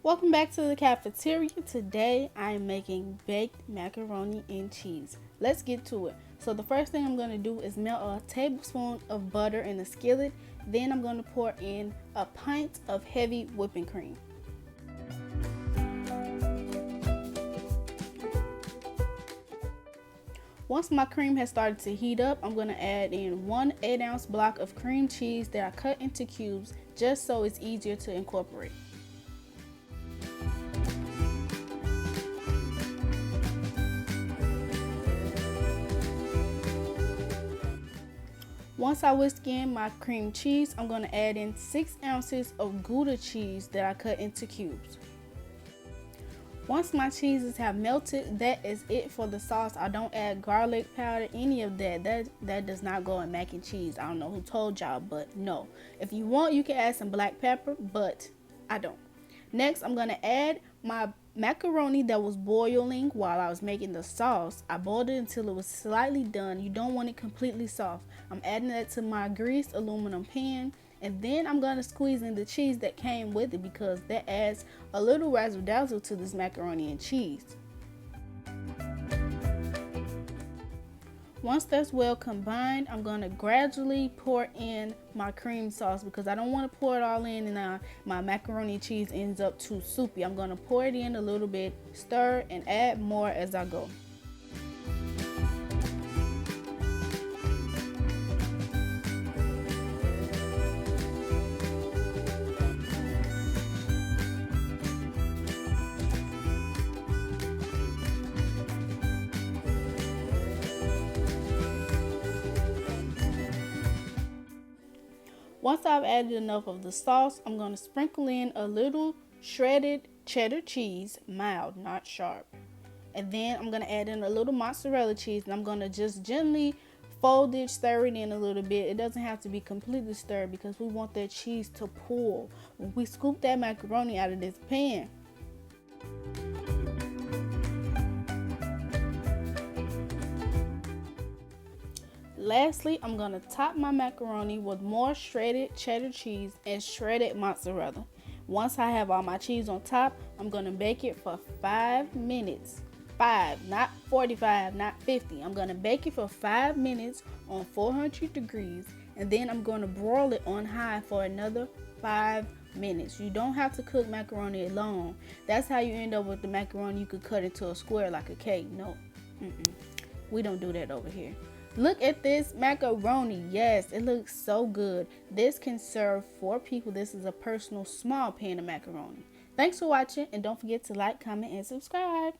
Welcome back to the cafeteria. Today I am making baked macaroni and cheese. Let's get to it. So the first thing I'm going to do is melt a tablespoon of butter in a skillet. Then I'm going to pour in a pint of heavy whipping cream. Once my cream has started to heat up, I'm going to add in 1 8-ounce block of cream cheese that I cut into cubes just so it's easier to incorporate. Once I whisk in my cream cheese, I'm going to add in 6 ounces of Gouda cheese that I cut into cubes. Once my cheeses have melted, that is it for the sauce. I don't add garlic powder, any of that. That does not go in mac and cheese. I don't know who told y'all, but no. If you want, you can add some black pepper, but I don't. Next, I'm going to add my macaroni that was boiling while I was making the sauce. I boiled it until it was slightly done. You don't want it completely soft. I'm adding that to my greased aluminum pan, and then I'm going to squeeze in the cheese that came with it because that adds a little razzle dazzle to this macaroni and cheese. Once that's well combined, I'm going to gradually pour in my cream sauce because I don't want to pour it all in and my macaroni and cheese ends up too soupy. I'm going to pour it in a little bit, stir, and add more as I go. Once I've added enough of the sauce, I'm going to sprinkle in a little shredded cheddar cheese, mild, not sharp. And then I'm going to add in a little mozzarella cheese, and I'm going to just gently fold it, stir it in a little bit. It doesn't have to be completely stirred because we want that cheese to pool when we scoop that macaroni out of this pan. Lastly, I'm going to top my macaroni with more shredded cheddar cheese and shredded mozzarella. Once I have all my cheese on top, I'm going to bake it for 5 minutes. 5, not 45, not 50. I'm going to bake it for 5 minutes on 400 degrees, and then I'm going to broil it on high for another 5 minutes. You don't have to cook macaroni long. That's how you end up with the macaroni you could cut into a square like a cake. No, we don't do that over here. Look at this macaroni. Yes, it looks so good. This can serve 4 people. This is a personal small pan of macaroni. Thanks for watching, and don't forget to like, comment, and subscribe.